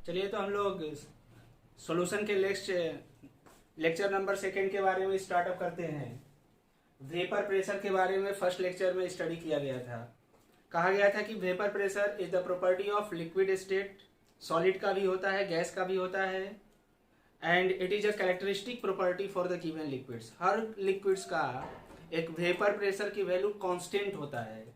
चलिए तो हम लोग सॉल्यूशन के लेक्चर नंबर 2 के बारे में स्टार्टअप करते हैं। वेपर प्रेशर के बारे में फर्स्ट लेक्चर में स्टडी किया गया था। कहा गया था कि vapour pressure is the property of liquid state, solid का भी होता है, गैस का भी होता है, and it is a characteristic property for the given liquids. Her liquids का एक वेपर प्रेशर की वैल्यू कांस्टेंट होता है।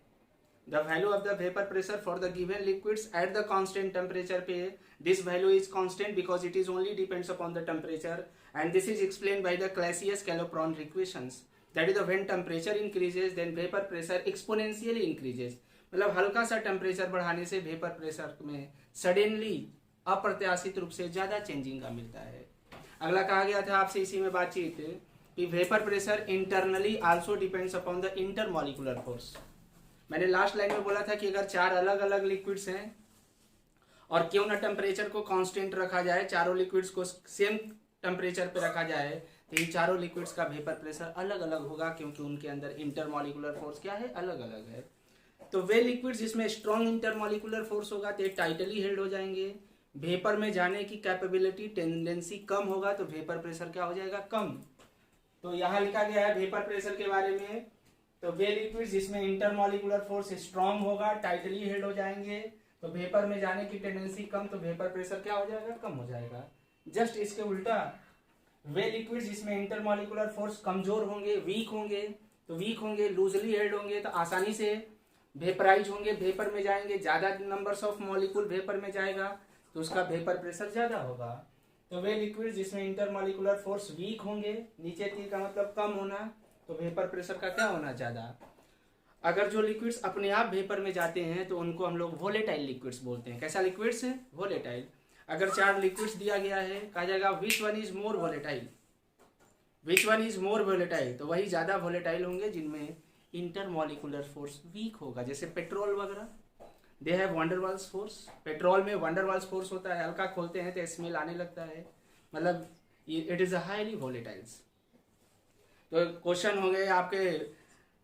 The value of the vapor pressure for the given liquids at the constant temperature पे this value is constant because it is only depends upon the temperature, and this is explained by the Clausius-Calopron equations. That is, when temperature increases then vapor pressure exponentially increases. मतलब हल्का सा temperature बढ़ाने से vapour pressure में suddenly अप्रत्याशित रूप से ज़्यादा चेंजिंग का मिलता है। अगला कहा गया था आपसे इसी में बातचीत कि vapour pressure internally also depends upon the intermolecular force. मैंने लास्ट लाइन में बोला था कि अगर 4 अलग अलग लिक्विड्स हैं और क्यों ना टेम्परेचर को कांस्टेंट रखा जाए, चारों लिक्विड्स को सेम टेम्परेचर पे रखा जाए, तो इन चारों लिक्विड्स का वेपर प्रेशर अलग अलग होगा क्योंकि उनके अंदर इंटरमॉलिकुलर फोर्स क्या है, अलग अलग है। तो वे लिक्विड्स जिसमें स्ट्रॉन्ग इंटरमॉलिकुलर फोर्स होगा तो टाइटली हेल्ड हो जाएंगे। वेपर में जाने की कैपेबिलिटी टेंडेंसी कम होगा तो वेपर प्रेशर क्या हो जाएगा, कम। तो यहाँ लिखा गया है वेपर प्रेशर के बारे में, तो वे लिक्विड्स जिसमें इंटरमॉलिकुलर फोर्स स्ट्रॉन्ग होगा, टाइटली हेल्ड हो जाएंगे, तो वेपर में जाने की टेंडेंसी कम, तो वेपर प्रेशर क्या हो जाएगा, कम हो जाएगा। जस्ट इसके उल्टा वे लिक्विड्स जिसमें इंटरमॉलिकुलर फोर्स कमजोर होंगे, वीक होंगे, लूजली हेल्ड होंगे, तो आसानी से वेपराइज होंगे, वेपर में जाएंगे, ज्यादा नंबर्स ऑफ मॉलिक्यूल वेपर में जाएगा तो उसका वेपर प्रेशर ज्यादा होगा। तो वे लिक्विड्स जिसमें इंटरमॉलिकुलर फोर्स वीक होंगे, नीचे तीर का मतलब कम होना, तो वेपर प्रेशर का क्या होना, ज्यादा। अगर जो लिक्विड्स अपने आप वेपर में जाते हैं तो उनको हम लोग वोलेटाइल लिक्विड्स बोलते हैं। कैसा लिक्विड्स है, वोलेटाइल। अगर 4 लिक्विड्स दिया गया है, कहा जाएगा which one is more volatile, which one is more volatile, तो वही ज्यादा वोलेटाइल होंगे जिनमें इंटरमॉलिकुलर फोर्स वीक होगा। जैसे पेट्रोल वगैरह, दे हैव वंडरवाल्स फोर्स। पेट्रोल में वंडरवाल्स फोर्स होता है, हल्का खोलते हैं तो स्मेल आने लगता है, मतलब it is a highly volatiles. तो क्वेश्चन हो गए आपके,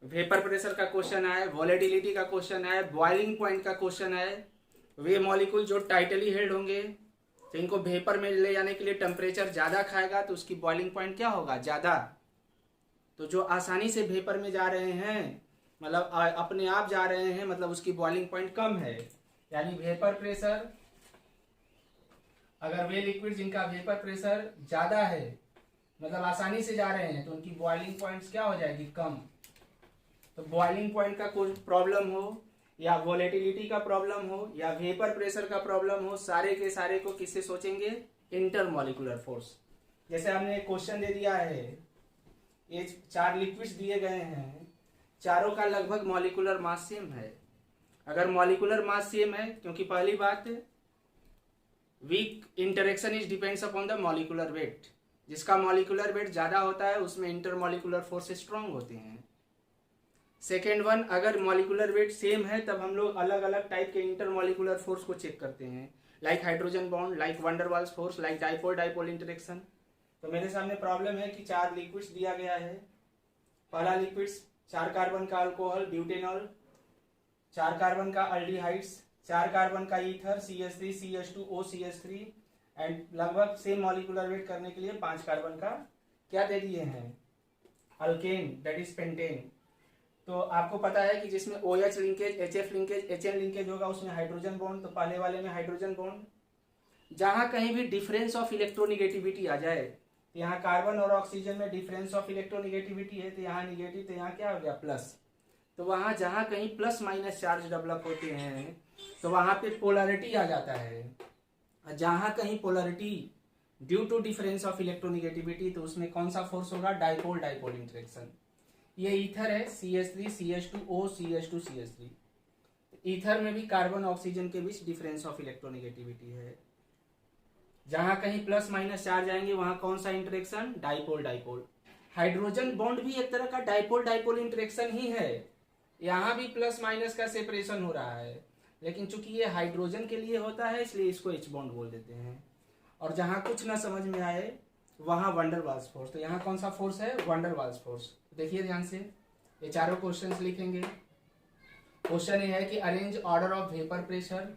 वेपर प्रेशर का क्वेश्चन आए, वोलेटिलिटी का क्वेश्चन आए, बॉइलिंग पॉइंट का क्वेश्चन आए। वे मॉलिक्यूल जो टाइटली हेल्ड होंगे तो इनको वेपर में ले जाने के लिए टेम्परेचर ज़्यादा खाएगा तो उसकी बॉइलिंग पॉइंट क्या होगा, ज़्यादा। तो जो आसानी से वेपर में जा रहे हैं, मतलब अपने आप जा रहे हैं, मतलब उसकी बॉइलिंग पॉइंट कम है। यानी वेपर प्रेशर, अगर वे लिक्विड जिनका वेपर प्रेशर ज़्यादा है, मतलब आसानी से जा रहे हैं, तो उनकी बॉइलिंग पॉइंट्स क्या हो जाएगी, कम। तो बॉइलिंग पॉइंट का कोई प्रॉब्लम हो या वोलेटिलिटी का प्रॉब्लम हो या वेपर प्रेशर का प्रॉब्लम हो, सारे के सारे को किससे सोचेंगे, इंटरमॉलिकुलर फोर्स। जैसे हमने क्वेश्चन दे दिया है, ये 4 लिक्विड्स दिए गए हैं, चारों का लगभग मॉलिकुलर मास सेम है। अगर मॉलिकुलर मास सेम है, क्योंकि पहली बात weak interaction is depends upon the molecular weight, जिसका मॉलिकुलर वेट ज्यादा होता है उसमें इंटरमॉलिकुलर फोर्स स्ट्रांग होते हैं। सेकेंड वन, अगर मॉलिकुलर वेट सेम है तब हम लोग अलग अलग टाइप के इंटरमॉलिकुलर फोर्स को चेक करते हैं, like hydrogen bond, like van der Waals force, like dipole dipole interaction. तो मेरे सामने प्रॉब्लम है कि 4 लिक्विड्स दिया गया है। पहला लिक्विड्स 4 कार्बन का अल्कोहल ब्यूटेनॉल, 4 कार्बन का अल्डिहाइड्स, 4 कार्बन का ether CH3 CH2O CH3, and लगभग सेम मॉलिकुलर वेट करने के लिए 5 कार्बन का क्या दे दिए हैं, अल्केन, दैट इज पेंटेन। तो आपको पता है कि जिसमें OH linkage, HF linkage, HN linkage होगा उसमें हाइड्रोजन बॉन्ड, तो पहले वाले में हाइड्रोजन बॉन्ड। जहां कहीं भी डिफरेंस ऑफ इलेक्ट्रोनिगेटिविटी आ जाए, तो यहाँ कार्बन और ऑक्सीजन में डिफरेंस ऑफ इलेक्ट्रोनिगेटिविटी है, तो यहाँ निगेटिव, तो यहाँ क्या हो गया, प्लस। तो वहां जहां कहीं प्लस माइनस चार्ज डेवलप होते हैं तो वहां पे पोलैरिटी आ जाता है। जहां कहीं polarity due to difference of electronegativity, तो उसमें कौन सा फोर्स होगा, डाइपोल डाइपोल इंटरेक्शन। ये ईथर है CH3 CH2O CH2 CH3। Ether में भी कार्बन ऑक्सीजन के बीच डिफरेंस ऑफ इलेक्ट्रोनिगेटिविटी है। जहां कहीं प्लस माइनस चार्ज आएंगे वहां कौन सा interaction, dipole dipole. Hydrogen bond भी एक तरह का डाइपोल डाइपोल इंटरेक्शन ही है, यहाँ भी प्लस माइनस का सेपरेशन हो रहा है, लेकिन चूंकि ये हाइड्रोजन के लिए होता है इसलिए इसको H बॉन्ड बोल देते हैं। और जहां कुछ ना समझ में आए वहां वंडरवाल्स फोर्स, तो यहाँ कौन सा फोर्स है, वंडरवाल्स फोर्स। देखिए ध्यान से, ये चारों क्वेश्चंस लिखेंगे। क्वेश्चन ये है कि arrange order of vapour pressure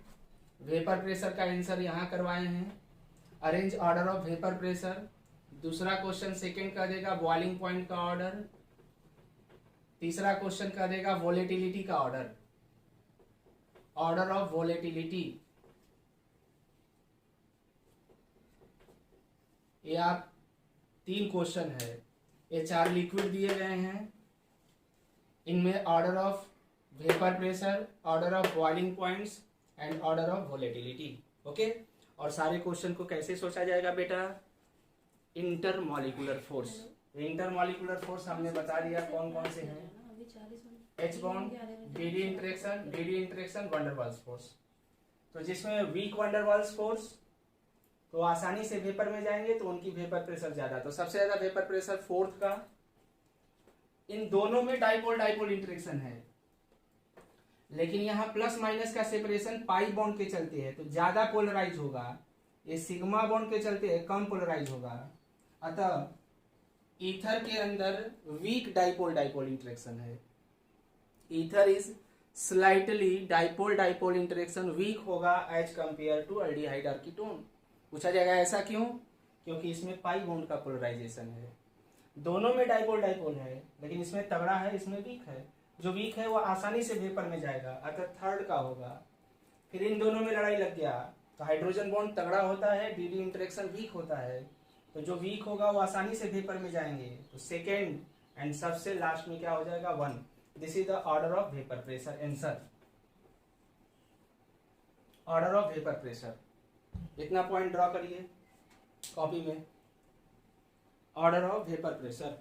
vapour pressure का आंसर यहाँ करवाए हैं, arrange order of vapour pressure. दूसरा क्वेश्चन सेकंड का देगा बॉइलिंग पॉइंट का ऑर्डर। तीसरा क्वेश्चन का देगा वोलेटिलिटी का ऑर्डर, ऑर्डर ऑफ वोलेटिलिटी। ये आप 3 क्वेश्चन है, ये 4 लिक्विड दिए गए हैं, इनमें order of vapour pressure, order of boiling points and order of volatility. Okay, और सारे क्वेश्चन को कैसे सोचा जाएगा बेटा, इंटरमॉलिक्यूलर फोर्स। इंटरमॉलिक्यूलर फोर्स हमने बता दिया कौन कौन से हैं, H bond, DD interaction, van der Waals force. तो जिसमें वीक वंडरवाल्स फोर्स तो आसानी से वेपर में जाएंगे तो उनकी वेपर प्रेशर ज्यादा, तो सबसे ज्यादा वेपर प्रेशर फोर्थ का। इन दोनों में डाइपोल डाइपोल इंटरेक्शन है, लेकिन यहाँ प्लस माइनस का सेपरेशन पाई बॉन्ड के चलते है तो ज्यादा पोलराइज होगा, ये सिग्मा बॉन्ड के चलते है कम पोलराइज होगा। अतः ईथर के अंदर वीक डाइपोल डाइपोल इंटरेक्शन है, ether is slightly dipole dipole interaction weak होगा एज कंपेयर टू एल्डिहाइड और कीटोन। पूछा जाएगा ऐसा क्यों, क्योंकि इसमें पाई बॉन्ड का पोलराइजेशन है, दोनों में डाइपोल डाइपोल है, लेकिन इसमें तगड़ा है इसमें वीक है, जो वीक है वो आसानी से वेपर में जाएगा, अतः थर्ड का होगा। फिर इन दोनों में लड़ाई लग गया तो हाइड्रोजन बॉन्ड तगड़ा होता है, डीडी इंटरेक्शन वीक होता है, तो जो वीक होगा वो आसानी से वेपर में जाएंगे, तो सेकेंड एंड सबसे लास्ट में क्या हो जाएगा 1। This is the order of vapour pressure answer, order of vapour pressure. इतना पॉइंट ड्रॉ करिए कॉपी में, order of vapour pressure.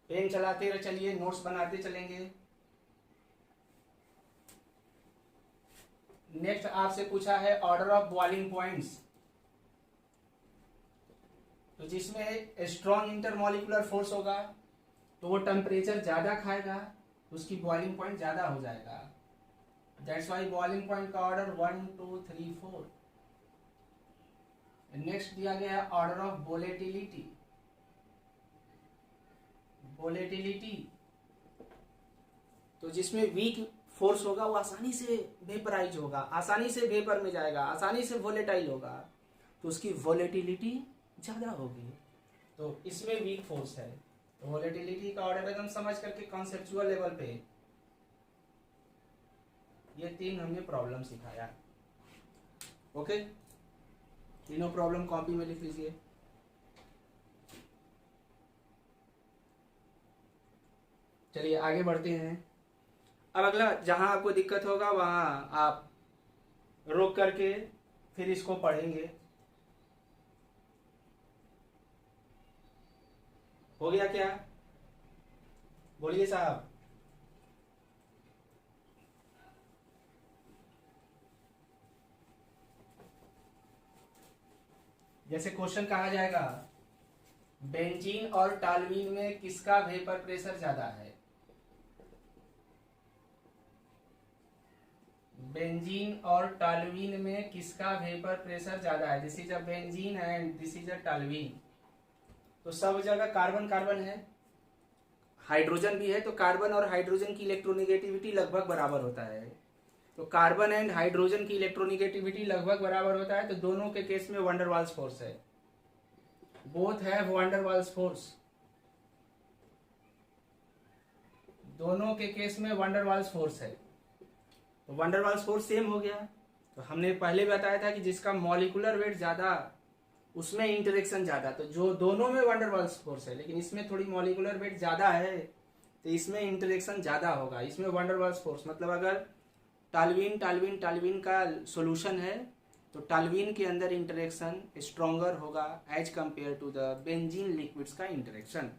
Pen चलाते चलिए, नोट्स बनाते चलेंगे। नेक्स्ट आपसे पूछा है ऑर्डर ऑफ बॉइलिंग पॉइंट्स, तो जिसमें स्ट्रॉन्ग इंटरमॉलिक्यूलर फोर्स होगा तो वो टेम्परेचर ज्यादा खाएगा, उसकी बॉइलिंग पॉइंट ज्यादा हो जाएगा। दैट्स वाई बॉइलिंग पॉइंट का ऑर्डर 1 2 3 4। नेक्स्ट दिया गया ऑर्डर ऑफ वोलेटिलिटी। वोलेटिलिटी तो जिसमें वीक फोर्स होगा वो आसानी से वेपराइज होगा, आसानी से वेपर में जाएगा, आसानी से वोलेटाइल होगा, तो उसकी वोलेटिलिटी ज्यादा होगी, तो इसमें वीक फोर्स है। तो वोलेटिलिटी का ऑर्डर एकदम समझ करके कॉन्सेप्चुअल लेवल पे ये 3 हमने प्रॉब्लम सिखाया। ओके, तीनों प्रॉब्लम कॉपी में लिख लीजिए। चलिए आगे बढ़ते हैं। अब अगला जहां आपको दिक्कत होगा वहां आप रोक करके फिर इसको पढ़ेंगे। हो गया क्या, बोलिए साहब। जैसे क्वेश्चन कहा जाएगा बेंजीन और टालवीन में किसका वेपर प्रेशर ज्यादा है, बेंजीन और टालवीन में किसका वेपर प्रेशर ज्यादा है। This is a benzene and this is अ टालवीन। तो सब जगह कार्बन कार्बन है, हाइड्रोजन भी है, तो कार्बन और हाइड्रोजन की इलेक्ट्रोनिगेटिविटी लगभग बराबर होता है। तो कार्बन एंड हाइड्रोजन की इलेक्ट्रोनिगेटिविटी लगभग बराबर होता है, तो दोनों के केस में वंडरवाल्स फोर्स है, बोथ हैव वंडरवाल्स फोर्स, दोनों के केस में वंडरवाल्स फोर्स है। तो वंडरवाल्स फोर्स सेम हो गया। तो हमने पहले बताया था कि जिसका मॉलिक्यूलर वेट ज्यादा उसमें इंटरेक्शन ज्यादा, तो जो दोनों में वंडरवाल्स फोर्स है, लेकिन इसमें थोड़ी मॉलिक्यूलर वेट ज्यादा है तो इसमें इंटरेक्शन ज्यादा होगा, इसमें वंडरवाल्स फोर्स। मतलब अगर टालवीन टालवीन टालवीन का सॉल्यूशन है तो टालवीन के अंदर इंटरेक्शन स्ट्रॉन्गर होगा as compared to the benzene liquids का इंटरेक्शन।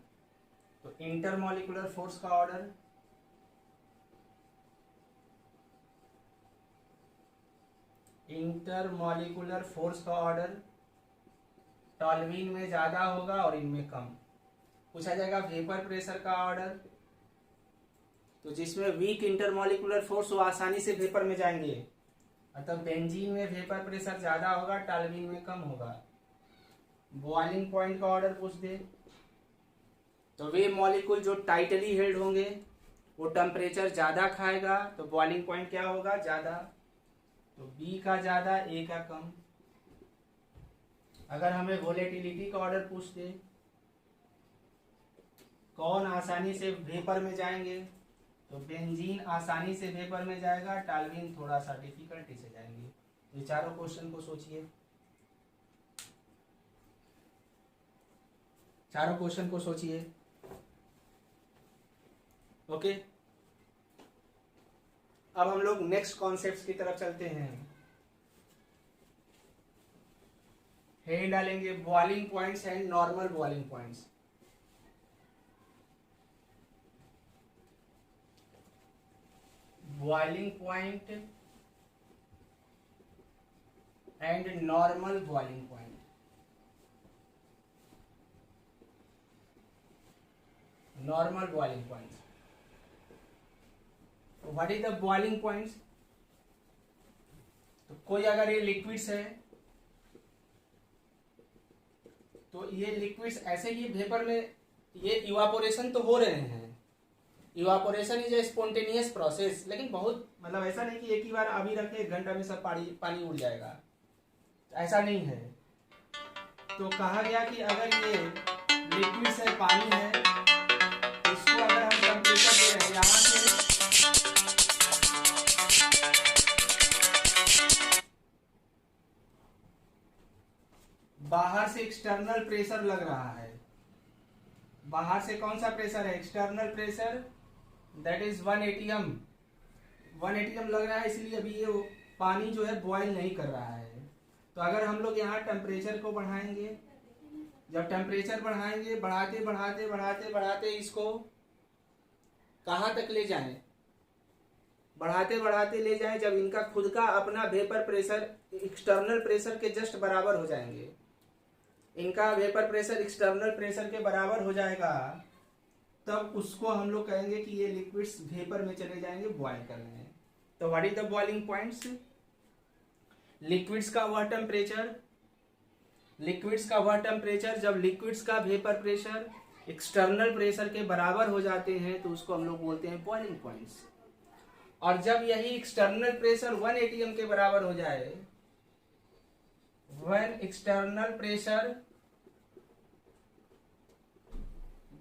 तो इंटरमॉलिक्यूलर फोर्स का ऑर्डर इंटरमॉलिक्यूलर फोर्स का ऑर्डर टॉल्वीन में ज्यादा होगा और इनमें कम। पूछा जाएगा वेपर प्रेशर का ऑर्डर, तो जिसमें वीक इंटरमॉलिक्यूलर फोर्स वो आसानी से वेपर में जाएंगे, अतः बेंजीन में वेपर प्रेशर ज्यादा होगा, टॉल्वीन में कम होगा। बॉइलिंग पॉइंट का ऑर्डर पूछ दे तो वे मॉलिक्यूल जो टाइटली हेल्ड होंगे वो टेम्परेचर ज़्यादा खाएगा, तो बॉइलिंग पॉइंट क्या होगा, ज़्यादा। तो बी का ज़्यादा, ए का कम। अगर हमें वोलेटिलिटी का ऑर्डर पूछते, कौन आसानी से वेपर में जाएंगे, तो बेंजीन आसानी से वेपर में जाएगा, टाल्विन थोड़ा सा डिफिकल्टी से जाएंगे। ये चारों क्वेश्चन को सोचिए, चारों क्वेश्चन को सोचिए। ओके, अब हम लोग नेक्स्ट कॉन्सेप्ट की तरफ चलते हैं। हेड डालेंगे boiling points and normal boiling points. Boiling point and normal boiling point. Normal boiling points. What is the boiling points? तो कोई अगर ये लिक्विड्स है तो ये लिक्विड्स ऐसे ही वेपर में, ये इवापोरेशन तो हो रहे हैं। Evaporation is a spontaneous process, लेकिन बहुत मतलब ऐसा नहीं कि एक ही बार अभी रखे 1 घंटा में सब पानी उड़ जाएगा, ऐसा नहीं है। तो कहा गया कि अगर ये लिक्विड्स है, पानी है, इसको अगर हम टेम्परेचर दे रहे हैं यहाँ से, बाहर से एक्सटर्नल प्रेशर लग रहा है। बाहर से कौन सा प्रेशर है? External pressure, that is 1 atm। 1 atm लग रहा है, इसलिए अभी ये पानी जो है बॉयल नहीं कर रहा है। तो अगर हम लोग यहाँ टेम्परेचर को बढ़ाएंगे, जब टेम्परेचर बढ़ाएंगे, बढ़ाते बढ़ाते बढ़ाते बढ़ाते इसको कहाँ तक ले जाएं? बढ़ाते बढ़ाते ले जाएं जब इनका खुद का अपना वेपर प्रेशर एक्सटर्नल प्रेशर के जस्ट बराबर हो जाएंगे। इनका वेपर प्रेशर एक्सटर्नल प्रेशर के बराबर हो जाएगा, तब उसको हम लोग कहेंगे कि ये लिक्विड्स वेपर में चले जाएंगे बॉयल करने। तो what is the boiling points? Liquids का वह टेम्परेचर, लिक्विड्स का वह टेम्परेचर जब लिक्विड्स का वेपर प्रेशर एक्सटर्नल प्रेशर के बराबर हो जाते हैं तो उसको हम लोग बोलते हैं बॉइलिंग पॉइंट्स। और जब यही एक्सटर्नल प्रेशर 1 atm के बराबर हो जाए, when एक्सटर्नल प्रेशर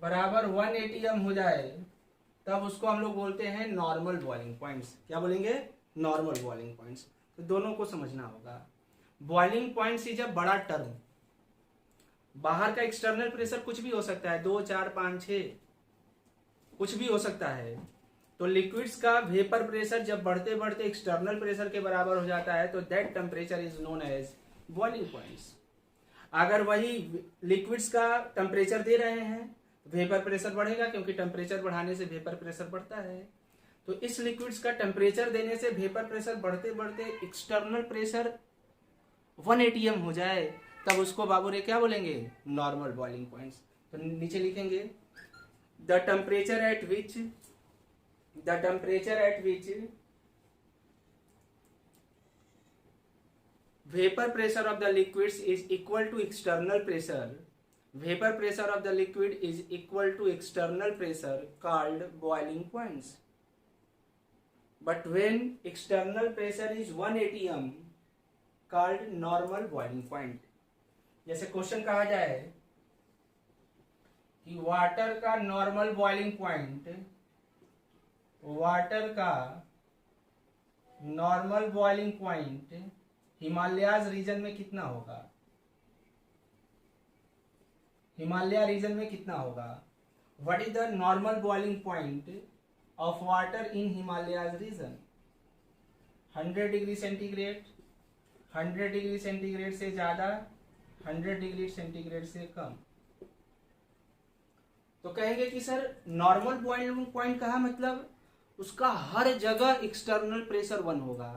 बराबर 1 atm हो जाए, तब उसको हम लोग बोलते हैं नॉर्मल बॉइलिंग पॉइंट्स। क्या बोलेंगे? Normal boiling points. तो दोनों को समझना होगा। बॉइलिंग पॉइंट्स इज अ बड़ा टर्म। बाहर का एक्सटर्नल प्रेशर कुछ भी हो सकता है, 2, 4, 5, 6, कुछ भी हो सकता है। तो लिक्विड्स का वेपर प्रेशर जब बढ़ते बढ़ते एक्सटर्नल प्रेशर के बराबर हो जाता है तो that temperature is known as boiling points. अगर वही लिक्विड्स का टेम्परेचर दे रहे हैं, वेपर प्रेशर बढ़ेगा, क्योंकि टेम्परेचर बढ़ाने से वेपर प्रेशर बढ़ता है। तो इस लिक्विड्स का टेम्परेचर देने से वेपर प्रेशर बढ़ते बढ़ते एक्सटर्नल प्रेशर 1 atm हो जाए, तब उसको बाबू रे क्या बोलेंगे? Normal boiling points. तो नीचे लिखेंगे the temperature at which vapor pressure of the liquids is equal to external pressure. Vapor pressure of the liquid is equal to external pressure called boiling points. But when external pressure is 1 atm called normal boiling point. जैसे question कहा जाए कि water का normal boiling point, water का normal boiling point Himalayas region में कितना होगा? Himalaya region में कितना होगा? What is the normal boiling point of water in Himalayas region? 100 degree centigrade, 100 degree centigrade से ज्यादा, 100 डिग्री सेंटीग्रेड से कम। तो कहेंगे कि सर नॉर्मल बॉइलिंग पॉइंट कहा, मतलब उसका हर जगह एक्सटर्नल प्रेशर 1 होगा।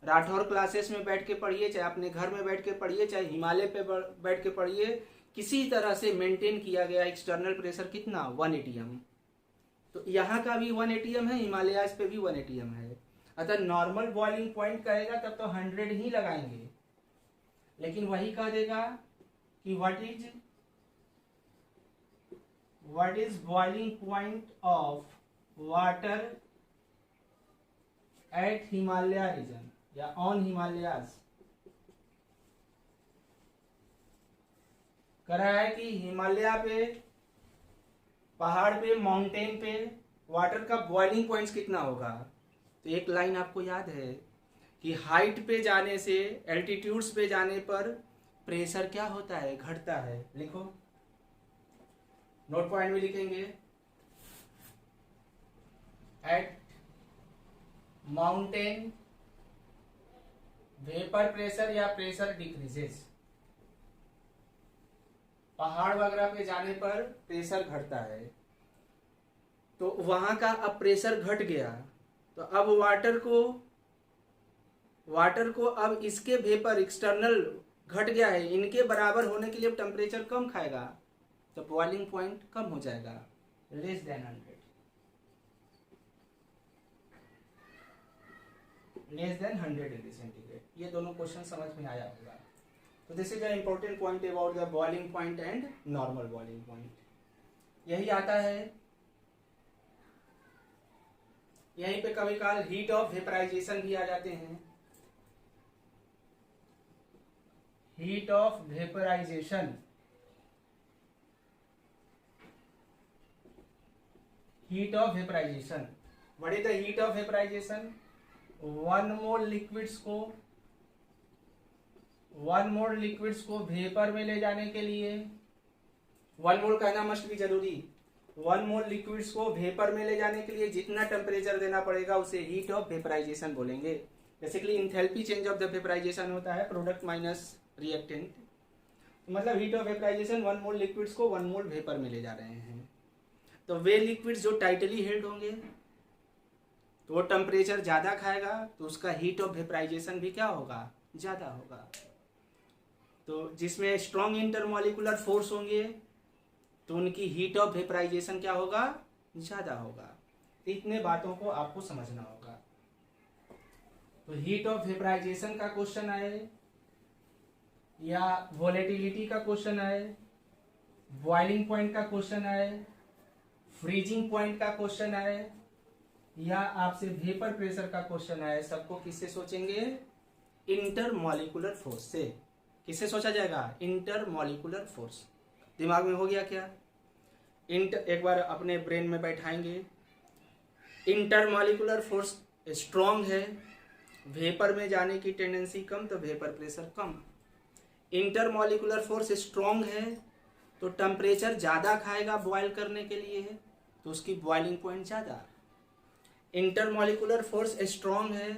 राठौर क्लासेस में बैठ के पढ़िए, चाहे अपने घर में बैठ के पढ़िए, चाहे हिमालय पे बैठ के पढ़िए, किसी तरह से मेंटेन किया गया एक्सटर्नल प्रेशर कितना? 1 atm। तो यहाँ का भी 1 atm है, हिमालयाज पे भी 1 atm है। अतः नॉर्मल बॉइलिंग पॉइंट कहेगा तब तो 100 ही लगाएंगे, लेकिन वही कह देगा कि what what is boiling point of water at Himalaya region या ऑन हिमालयाज। कह रहा है कि हिमालय पे, पहाड़ पे, माउंटेन पे वाटर का बॉइलिंग पॉइंट्स कितना होगा। तो एक लाइन आपको याद है कि हाइट पे जाने से, एल्टीट्यूड्स पे जाने पर प्रेशर क्या होता है, घटता है। लिखो, नोट पॉइंट में लिखेंगे, एट माउंटेन वेपर प्रेशर या प्रेशर डिक्रीजेस। पहाड़ वगैरह पे जाने पर प्रेशर घटता है। तो वहां का अब प्रेशर घट गया, तो अब वाटर को अब इसके वेपर एक्सटर्नल घट गया है, इनके बराबर होने के लिए टेम्परेचर कम खाएगा, तो बॉइलिंग पॉइंट कम हो जाएगा, less than 100, less than 100 degree centigrade. ये दोनों क्वेश्चन समझ में आया होगा। तो this is the important point about the boiling point and normal boiling point. यही आता है, यहीं पे कभी काल हीट ऑफ वेपराइजेशन भी आ जाते हैं। Heat of vaporization, heat of vaporization, what is the heat of vaporization. One mole liquids को वेपर में ले जाने के लिए, वन मोल कहना मस्ट भी जरूरी, वन मोल लिक्विड्स को वेपर में ले जाने के लिए जितना टेम्परेचर देना पड़ेगा उसे हीट ऑफ वेपराइजेशन बोलेंगे। Basically enthalpy change of the vaporization होता है, प्रोडक्ट माइनस रिएक्टेंट। मतलब heat of vaporization, one mole liquids को वन मोल वेपर में ले जा रहे हैं। तो वे लिक्विड्स जो टाइटली हेल्ड होंगे तो वो टेम्परेचर ज़्यादा खाएगा, तो उसका हीट ऑफ वेपराइजेशन भी क्या होगा, ज़्यादा होगा। तो जिसमें स्ट्रॉन्ग इंटरमॉलिकुलर फोर्स होंगे तो उनकी हीट ऑफ वेपराइजेशन क्या होगा, ज़्यादा होगा। इतने बातों को आपको समझना होगा। तो हीट ऑफ वेपराइजेशन का क्वेश्चन आए या वोलेटिलिटी का क्वेश्चन आए, बॉइलिंग पॉइंट का क्वेश्चन आए, फ्रीजिंग पॉइंट का क्वेश्चन आए या आपसे वेपर प्रेशर का क्वेश्चन आए, सबको किससे सोचेंगे, इंटरमॉलिकुलर फोर्स से। किससे सोचा जाएगा, इंटरमॉलिकुलर फोर्स। दिमाग में हो गया क्या, एक बार अपने ब्रेन में बैठाएंगे। इंटरमॉलिकुलर फोर्स स्ट्रॉन्ग है, वेपर में जाने की टेंडेंसी कम, तो वेपर प्रेशर कम। इंटरमॉलिकुलर फोर्स स्ट्रॉन्ग है तो टेम्परेचर ज़्यादा खाएगा बॉयल करने के लिए, तो उसकी बॉइलिंग पॉइंट ज़्यादा। इंटरमॉलिकुलर फोर्स स्ट्रॉन्ग है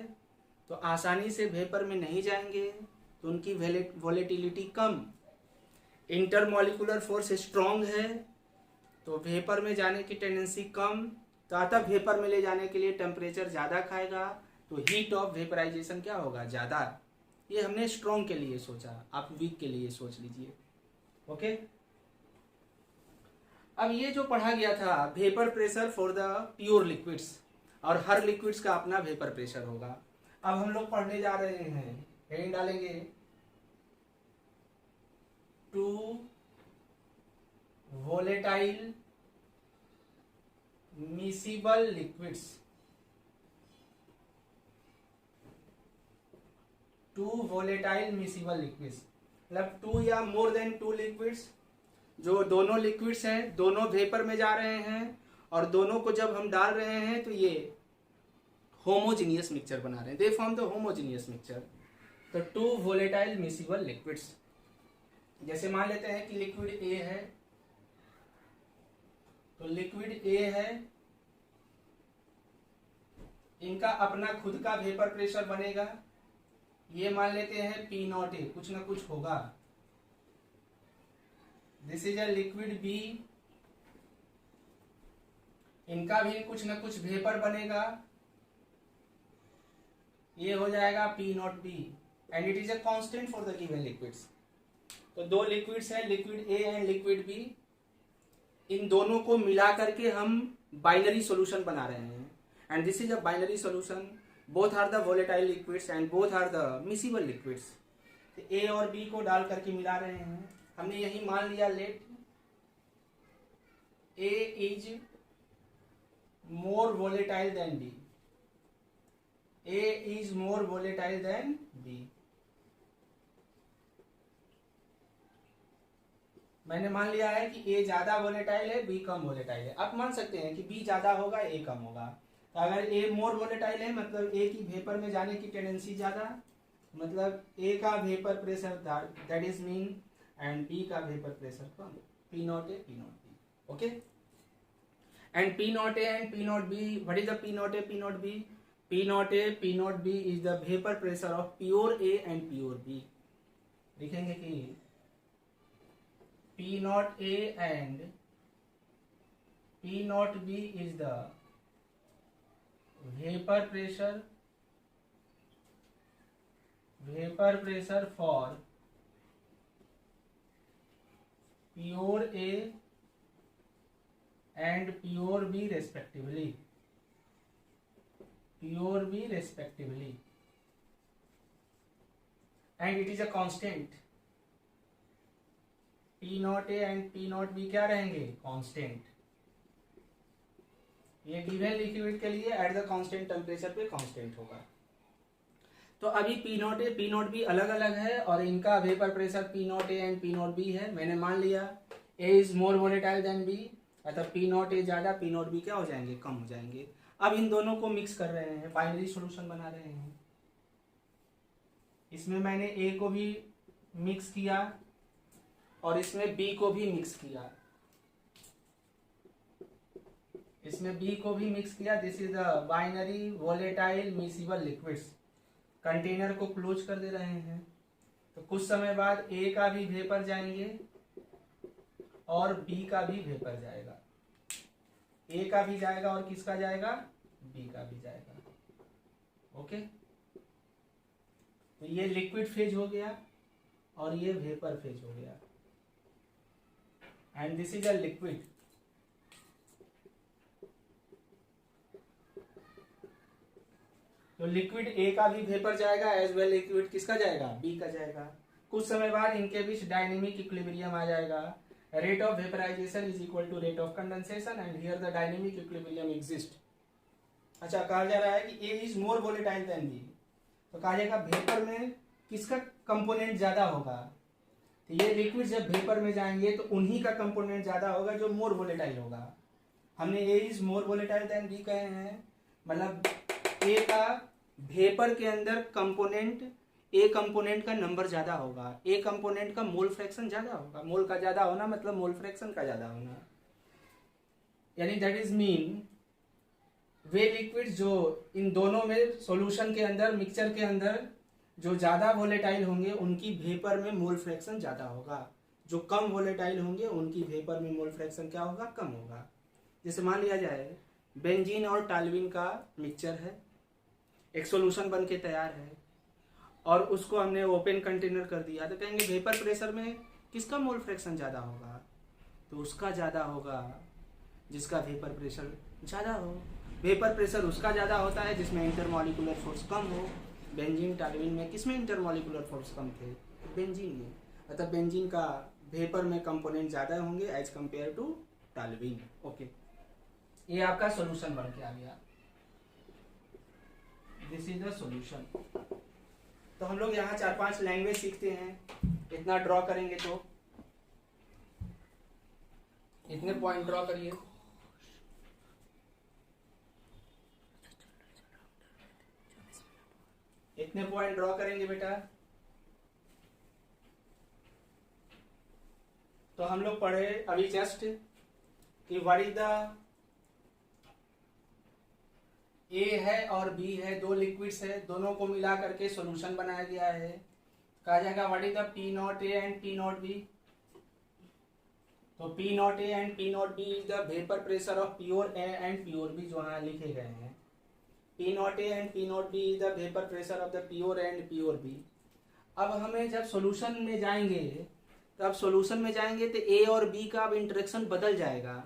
तो आसानी से वेपर में नहीं जाएंगे, तो उनकी वोलेटिलिटी कम। इंटरमॉलिकुलर फोर्स स्ट्रॉन्ग है तो वेपर में जाने की टेंडेंसी कम, तो अतः वेपर में ले जाने के लिए टेम्परेचर ज़्यादा खाएगा, तो हीट ऑफ वेपराइजेशन क्या होगा, ज़्यादा। ये हमने स्ट्रॉन्ग के लिए सोचा, आप वीक के लिए सोच लीजिए। ओके, अब ये जो पढ़ा गया था vapour pressure for the pure liquids, और हर लिक्विड्स का अपना वेपर प्रेशर होगा। अब हम लोग पढ़ने जा रहे हैं, हेडिंग डालेंगे two volatile miscible liquids, two volatile miscible liquids, मतलब टू या मोर देन टू लिक्विड्स, जो दोनों लिक्विड्स हैं, दोनों वेपर में जा रहे हैं और दोनों को जब हम डाल रहे हैं तो ये होमोजीनियस मिक्सचर बना रहे हैं, they form the homogeneous mixture. तो टू वोलेटाइल मिसिबल लिक्विड्स, जैसे मान लेते हैं कि लिक्विड ए है, तो लिक्विड ए है, इनका अपना खुद का वेपर प्रेशर बनेगा, ये मान लेते हैं पी नॉट ए, कुछ ना कुछ होगा। This is a liquid B, इनका भी कुछ ना कुछ वेपर बनेगा, ये हो जाएगा P not B, and it is a constant for the given liquids. तो दो लिक्विड्स हैं, liquid A and liquid B, इन दोनों को मिला करके हम बाइनरी सॉल्यूशन बना रहे हैं, and this is a binary solution, both are the volatile liquids and both are the miscible liquids. तो ए और बी को डाल करके मिला रहे हैं। हमने यही मान लिया, late A is more volatile than B. A is more volatile than B. मैंने मान लिया है कि A ज्यादा वोलेटाइल है, B कम वोलेटाइल है। आप मान सकते हैं कि B ज्यादा होगा, A कम होगा। तो अगर A मोर वोलेटाइल है मतलब A की वेपर में जाने की टेंडेंसी ज्यादा, मतलब A का vapour pressure that is mean and B का vapour pressure come, P not A P not B। Okay, and P naught A and P naught B, what is the P naught A P naught B? P naught A P naught B is the vapor pressure of pure A and pure B। लिखेंगे कि P naught A and P naught B is the vapor pressure for pure A and pure B respectively, pure B respectively, and it is a constant। P naught A and P naught B क्या रहेंगे? Constant. ये given liquid के लिए at the constant temperature पे constant होगा। तो अभी P not A P not B अलग अलग है और इनका vapour pressure P not A and P not B है। मैंने मान लिया A is more volatile than B, अतः P नॉट A ज्यादा P नॉट B क्या हो जाएंगे? कम हो जाएंगे। अब इन दोनों को मिक्स कर रहे हैं, बाइनरी सॉल्यूशन बना रहे हैं। इसमें मैंने A को भी मिक्स किया और इसमें B को भी मिक्स किया, इसमें B को भी मिक्स किया। This is the binary volatile miscible liquids. Container को क्लोज कर दे रहे हैं, तो कुछ समय बाद A का भी वेपर जाएंगे और B का भी वेपर जाएगा। A का भी जाएगा और किसका जाएगा? B का भी जाएगा। ओके, तो ये लिक्विड फेज हो गया और ये वेपर फेज हो गया, and this is a liquid. तो लिक्विड A का भी वेपर जाएगा एज वेल लिक्विड किसका जाएगा? B का जाएगा। कुछ समय बाद इनके बीच डायनेमिक इक्विलिब्रियम आ जाएगा। Rate of vaporization is equal to rate of condensation and here the dynamic equilibrium exist. अच्छा, कहा जा रहा है कि A is more volatile than B, तो कहा जाएगा वेपर में किसका कंपोनेंट ज्यादा होगा? तो ये लिक्विड जब वेपर में जाएंगे तो उन्हीं का कंपोनेंट ज्यादा होगा जो मोर वोलेटाइल होगा। हमने A is more volatile than B कहे हैं, मतलब A का वेपर के अंदर कंपोनेंट, A कंपोनेंट का नंबर ज्यादा होगा, A कंपोनेंट का मोल फ्रैक्शन ज्यादा होगा। मोल का ज्यादा होना मतलब मोल फ्रैक्शन का ज्यादा होना, यानी that is mean way liquid जो इन दोनों में सॉल्यूशन के अंदर, मिक्सचर के अंदर जो ज्यादा वोलेटाइल होंगे उनकी वेपर में मोल फ्रैक्शन ज्यादा होगा, जो कम वोलेटाइल होंगे उनकी वेपर में मोल फ्रैक्शन क्या होगा? कम होगा। जैसे मान लिया जाए बेंजीन और टालविन का मिक्सचर है, एक सॉल्यूशन बन के तैयार है और उसको हमने ओपन कंटेनर कर दिया, तो कहेंगे वेपर प्रेशर में किसका मोल फ्रैक्शन ज्यादा होगा? तो उसका ज्यादा होगा जिसका वेपर प्रेशर ज्यादा हो। वेपर प्रेशर उसका ज्यादा होता है जिसमें इंटरमॉलिक्यूलर फोर्स कम हो। बेंजीन टालविन में किसमें इंटरमॉलिक्यूलर फोर्स कम थे? बेंजीन में। अतः बेंजीन का वेपर में कंपोनेंट ज्यादा होंगे as compared to toluene. Okay, ये आपका सॉल्यूशन बन के आ गया। This is the solution. तो हम लोग यहाँ 4-5 लैंग्वेज सीखते हैं, इतना ड्रॉ करेंगे तो इतने पॉइंट ड्रॉ करिए। इतने पॉइंट ड्रॉ करेंगे बेटा। तो हम लोग पढ़े अभी जस्ट कि व्हाट इज द A है और B है, दो लिक्विड्स है, दोनों को मिला करके सॉल्यूशन बनाया गया है। कहा जाएगा what is the P not A and P not B। तो P not A and P not B is the vapour pressure of pure A and pure B, जो यहाँ लिखे गए हैं। P not A and P not B is the vapour pressure of the pure and pure B। अब हमें जब solution में जाएंगे, तो अब सॉल्यूशन में जाएंगे तो A और B का अब इंटरेक्शन बदल जाएगा,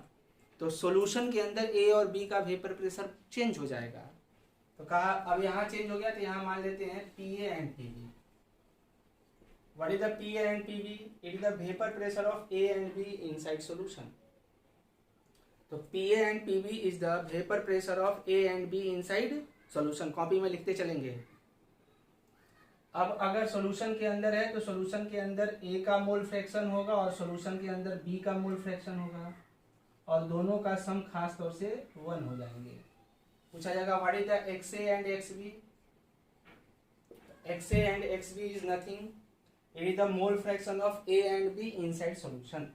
तो सॉल्यूशन के अंदर A और B का वेपर प्रेशर चेंज हो जाएगा। तो कहा अब यहाँ चेंज हो गया, तो यहाँ मान लेते हैं PA and PB। What is the PA and PB? It is the vapour pressure of A and B inside solution. तो PA and PB is the vapour pressure of A and B inside solution. Copy में लिखते चलेंगे। अब अगर solution के अंदर है तो सॉल्यूशन के अंदर A का मोल फ्रैक्शन होगा और सॉल्यूशन के अंदर B का मोल फ्रैक्शन होगा और दोनों का सम खास तौर से 1 हो जाएंगे। पूछा जाएगा what is the XA and XB। XA and XB is nothing, it is the mole fraction of A and B inside solution.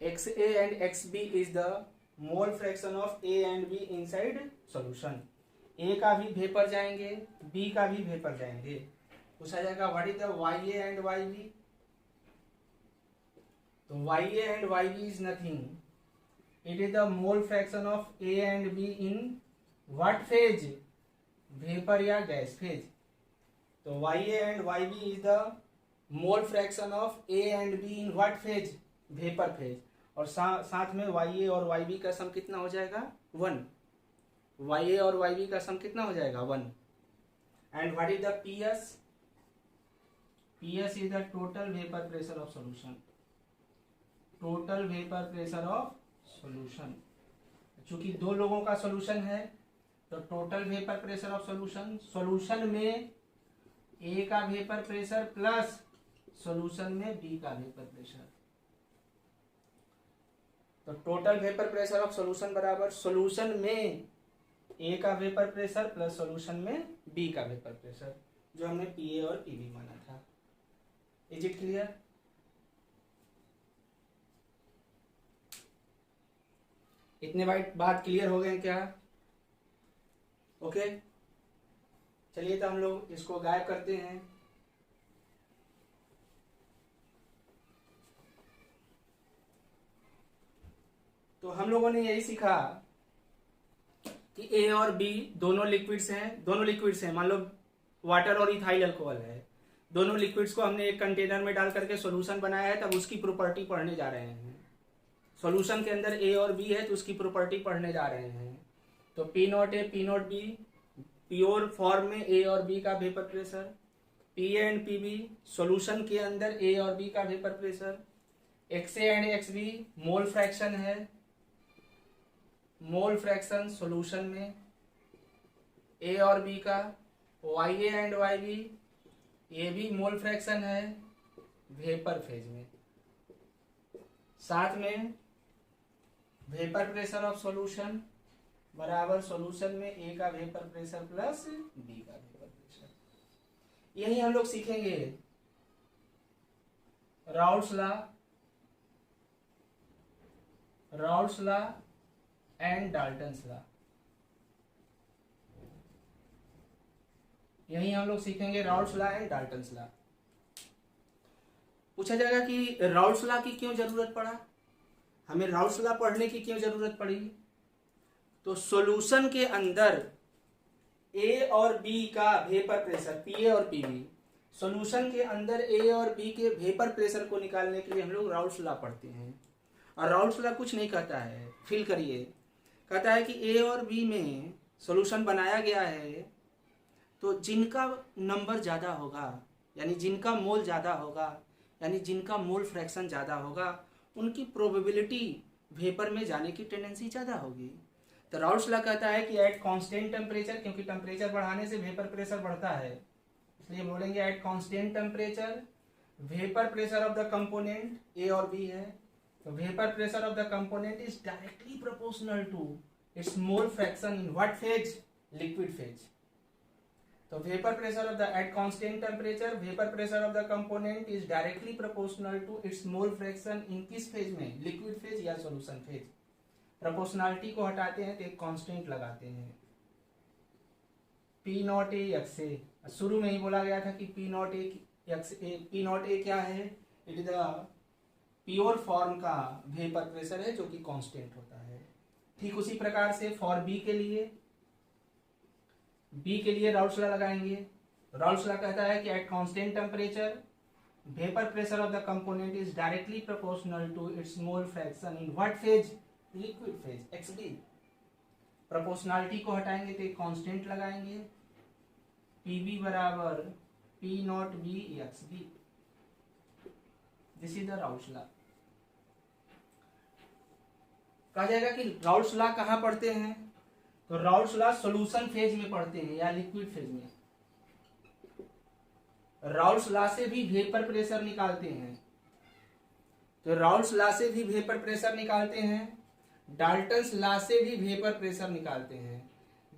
XA and XB is the mole fraction of A and B inside solution. A का भी vapour जाएंगे, B का भी vapour जाएंगे। पूछा जाएगा what is the YA and YB। तो YA and YB is nothing, it is the mole fraction of A and B in what phase, vapour या गैस फेज। तो YA and YB is the mole fraction of A and B in what phase, vapour phase. और साथ में YA और YB का सम कितना हो जाएगा 1। YA और YB का सम कितना हो जाएगा 1। And what is the PS। PS is the total vapour pressure of solution. Total vapour pressure of solution. चूंकि दो लोगों का सॉल्यूशन है तो total vapour pressure of solution, solution में A का वेपर प्रेशर प्लस सॉल्यूशन में B का वेपर प्रेशर। तो total vapour pressure of solution बराबर सॉल्यूशन में A का वेपर प्रेशर प्लस सॉल्यूशन में B का वेपर प्रेशर, जो हमने PA और PB माना था। Is it clear? इतने बात क्लियर हो गए क्या? ओके, चलिए तो हम लोग इसको गायब करते हैं। तो हम लोगों ने यही सीखा कि A और B दोनों लिक्विड्स हैं, मान लो वाटर और इथाइल अल्कोहल है। दोनों लिक्विड्स को हमने एक कंटेनर में डाल करके सॉल्यूशन बनाया है, तब उसकी प्रॉपर्टी पढ़ने जा रहे हैं। सॉल्यूशन के अंदर A और B है तो उसकी प्रॉपर्टी पढ़ने जा रहे हैं। तो P0A P0B, प्योर फॉर्म में A और B का vapour pressure. PA and PB solution के अंदर A और B का vapour pressure. XA and XB mole fraction है, मोल फ्रैक्शन सॉल्यूशन में A और B का। YA एंड YB, ये भी मोल फ्रैक्शन है वेपर फेज में। साथ में वेपर प्रेशर ऑफ सॉल्यूशन बराबर सॉल्यूशन में A का वेपर प्रेशर प्लस B का वेपर प्रेशर। यही हम लोग सीखेंगे Raoult's law and Dalton's law. यही हम लोग सीखेंगे Raoult's law and Dalton's law. पूछा जाएगा कि राउल्ट्स लॉ की क्यों जरूरत पड़ा, हमें राउल्ट्स लॉ पढ़ने की क्यों जरूरत पड़ी। तो सॉल्यूशन के अंदर A और B का वेपर प्रेशर, PA और PB, सॉल्यूशन के अंदर A और B के वेपर प्रेशर को निकालने के लिए हम लोग राउल्ट्स लॉ पढ़ते हैं। और राउल्ट्स लॉ कुछ नहीं कहता है, फील करिए, कहता है कि A और B में सॉल्यूशन बनाया गया है तो जिनका नंबर ज़्यादा होगा, यानी जिनका मोल ज़्यादा होगा, यानी जिनका मोल फ्रैक्शन ज़्यादा होगा, उनकी प्रोबेबिलिटी वेपर में जाने की टेंडेंसी ज़्यादा होगी। तो राउल्ट्स लॉ कहता है कि एट कांस्टेंट टेम्परेचर, क्योंकि टेम्परेचर बढ़ाने से वेपर प्रेशर बढ़ता है, इसलिए बोलेंगे at constant temperature vapour pressure of the component A और B है, तो vapour pressure of the component is directly proportional to its mole fraction in what phase, liquid phase. तो vapour pressure of the at constant temperature vapour pressure of the component is directly proportional to its mole fraction in किस phase में, liquid phase या solution phase. Proportionality को हटाते हैं तो एक constant लगाते हैं P0A XA। शुरू में ही बोला गया था कि P0A क्या है, it is the pure form का वेपर प्रेशर है जो कि कांस्टेंट होता है। ठीक उसी प्रकार से फॉर B के लिए राउल्ट्स लॉ लगाएंगे। राउल्ट्स लॉ कहता है कि at constant temperature vapour pressure of the component is directly proportional to its mole fraction in what phase, liquid phase, XB। Proportionality को हटाएंगे तो एक कांस्टेंट लगाएंगे, PB बराबर P0B XB। This is the Raoult's law. कहा जाएगा कि Raoult's law कहाँ पढ़ते हैं, तो राउल्ट्स लॉ सॉल्यूशन फेज में पढ़ते हैं या लिक्विड फेज में। राउल्ट्स लॉ से भी वेपर प्रेशर निकालते हैं, तो राउल्ट्स लॉ से भी वेपर प्रेशर निकालते हैं, डाल्टन्स लॉ से भी वेपर प्रेशर निकालते हैं।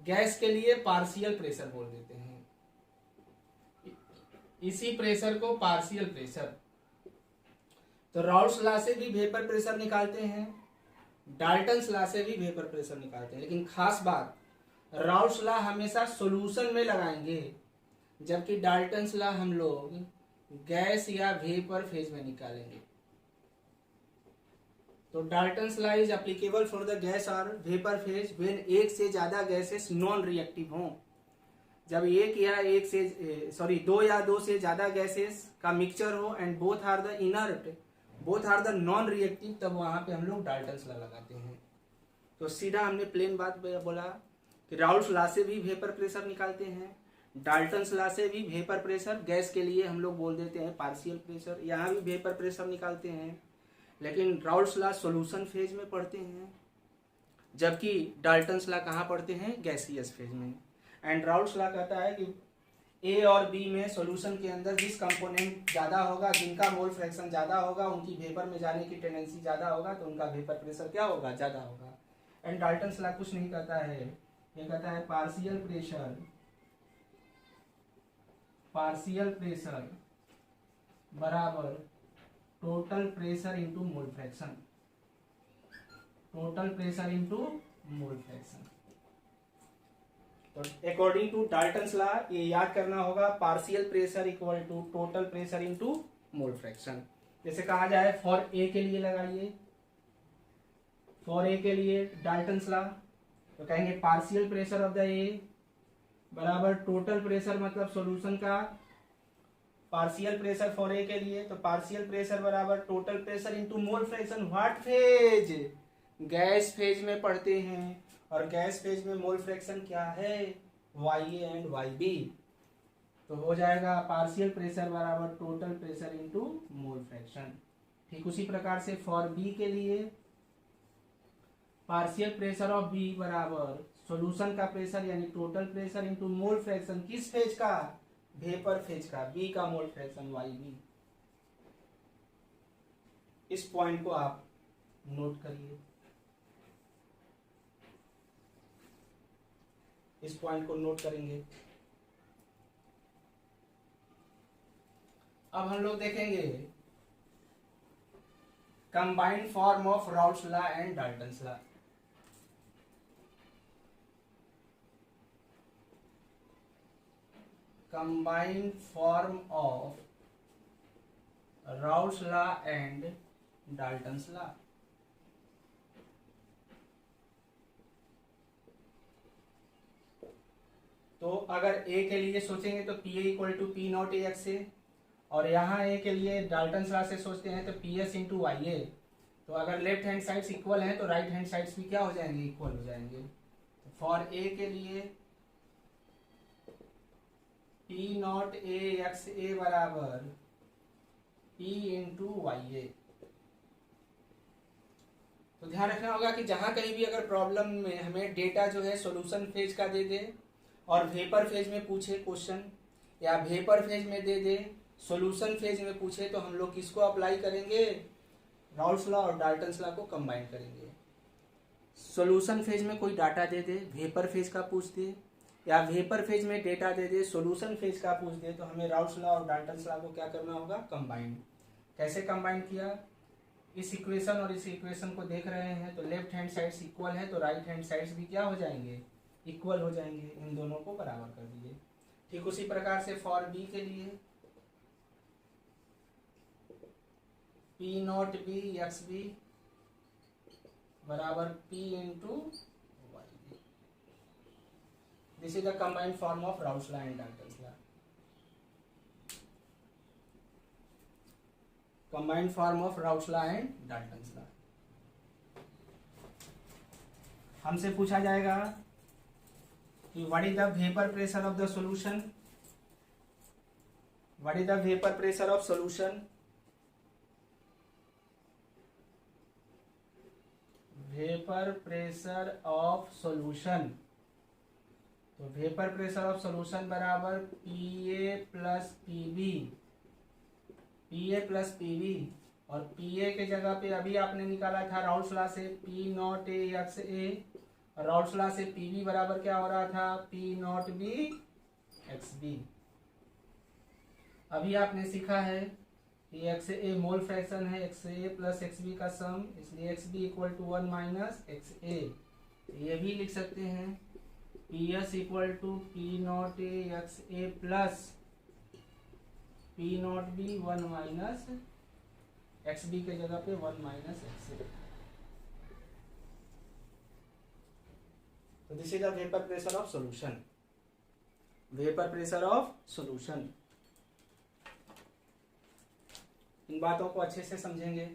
गैस के लिए पार्शियल प्रेशर बोल देते हैं, इसी प्रेशर को पार्शियल प्रेशर। तो राउल्ट्स लॉ से भी वेपर प्रेशर निकालते हैं, डाल्टन्स लॉ से भी वेपर प्रेशर निकालते हैं। लेकिन खास बात, राउल्ट्स लॉ हमेशा सॉल्यूशन में लगाएंगे, जबकि डाल्टन्स लॉ हम लोग गैस या वेपर फेज में निकालेंगे। तो Dalton's law is applicable for the gas और वेपर फेज व्हेन एक से ज्यादा गैसेस नॉन रिएक्टिव हों। जब दो या दो से ज्यादा गैसेस का मिक्सचर हो and both are the inert, both are the non reactive, तब वहां पे हम लोग डाल्टन्स लॉ लगाते हैं। तो सीधा हमने प्लेन बात बोला कि राउल्ट्स लॉ से भी वेपर प्रेशर निकालते हैं, डाल्टन्स लॉ से भी वेपर प्रेशर, गैस के लिए हम लोग बोल देते हैं पार्शियल प्रेशर, यहाँ भी वेपर प्रेशर निकालते हैं। लेकिन राउल्ट्स लॉ सॉल्यूशन फेज में पढ़ते हैं, जबकि डाल्टन्स लॉ कहाँ पढ़ते हैं, गैसियस फेज में। एंड राउल्ट्स लॉ कहता है कि ए और बी में सॉल्यूशन के अंदर जिस कंपोनेंट ज़्यादा होगा, जिनका मोल फ्रैक्शन ज़्यादा होगा, उनकी वेपर में जाने की टेंडेंसी ज़्यादा होगा, तो उनका वेपर प्रेशर क्या होगा, ज़्यादा होगा। एंड डाल्टन्स लॉ कुछ नहीं कहता है, ये कहता है पार्शियल प्रेशर बराबर total pressure into mole fraction, total pressure into mole fraction. तो अकॉर्डिंग टू डाल्टन्स लॉ ये याद करना होगा, partial pressure equal to total pressure into mole fraction. जैसे कहा जाए फॉर ए के लिए लगाइए, फॉर ए के लिए डाल्टन्स लॉ, तो कहेंगे पार्शियल प्रेशर ऑफ द ए बराबर टोटल प्रेशर, मतलब सॉल्यूशन का पार्शियल प्रेशर फॉर ए के लिए, तो पार्शियल प्रेशर बराबर total pressure into mole fraction. What phase, gas phase में पढ़ते हैं, और गैस फेज में मोल फ्रैक्शन क्या है, YA एंड YB। तो हो जाएगा पार्शियल प्रेशर बराबर total pressure into mole fraction. ठीक उसी प्रकार से फॉर बी के लिए पार्शियल प्रेशर ऑफ बी बराबर सॉल्यूशन का प्रेशर यानी total pressure into mole fraction, किस फेज का, वेपर फेज का, बी का मोल फ्रैक्शन YB। इस पॉइंट को आप नोट करिए, इस पॉइंट को नोट करेंगे। अब हम लोग देखेंगे combined form of Raoult's law and Dalton's law. Combined form of Raoult's law and Dalton's law. तो अगर ए के लिए सोचेंगे तो P A equal to P not A x A, और यहाँ ए के लिए डाल्टन्स लॉ से सोचते हैं तो पी एस इंटू वाई ए। तो अगर लेफ्ट हैंड साइड्स इक्वल हैं तो राइट हैंड साइड्स भी क्या हो जाएंगे, इक्वल हो जाएंगे। तो फॉर ए के लिए पी नॉट ए एक्स ए बराबर पी इंटू वाई ए। तो ध्यान रखना होगा कि जहां कहीं भी अगर प्रॉब्लम में हमें डेटा जो है सॉल्यूशन फेज का दे दे और वेपर फेज में पूछे क्वेश्चन, या वेपर फेज में दे दे सॉल्यूशन फेज में पूछे, तो हम लोग किसको अप्लाई करेंगे, राउल्ट्स लॉ और डाल्टन्स लॉ को कंबाइन करेंगे। सॉल्यूशन फेज में कोई डाटा दे दे, वेपर फेज का पूछ दे, या वेपर फेज में डेटा दे दे, सॉल्यूशन फेज का पूछ दे, तो हमें राउल्ट्स लॉ और डाल्टन्स लॉ को क्या करना होगा, कंबाइन। कैसे कंबाइन किया, इस इक्वेशन और इस इक्वेशन को देख रहे हैं तो लेफ्ट हैंड साइड्स इक्वल है, तो राइट हैंड साइड्स भी क्या हो जाएंगे, इक्वल हो जाएंगे। इन दोनों को बराबर कर दीजिए। ठीक उसी प्रकार से फॉर बी के लिए P not B x B बराबर P into Y B. This is the combined form of Raoult's law and Dalton's law. Combined form of Raoult's law and Dalton's law. हमसे पूछा जाएगा कि what is the vapour pressure of the solution, what is the vapour pressure of solution, vapour pressure of solution. तो vapour pressure of solution बराबर PA plus PB, PA plus PB. और पीए के जगह पे अभी आपने निकाला था राउल्स लॉ से P not A x A, और राउल्स लॉ से पीबी बराबर क्या हो रहा था, P not B x B. अभी आपने सीखा है कि एक्स ए मोल फ्रैक्शन है, x A plus x B का सम, इसलिए x B equal to 1 minus x A. ये भी लिख सकते हैं P S equal to P not A x A plus P not B 1 minus x B के जगह पे 1 माइनस एक्स ए। तो this is the vapour pressure of solution, vapour pressure of solution. इन बातों को अच्छे से समझेंगे।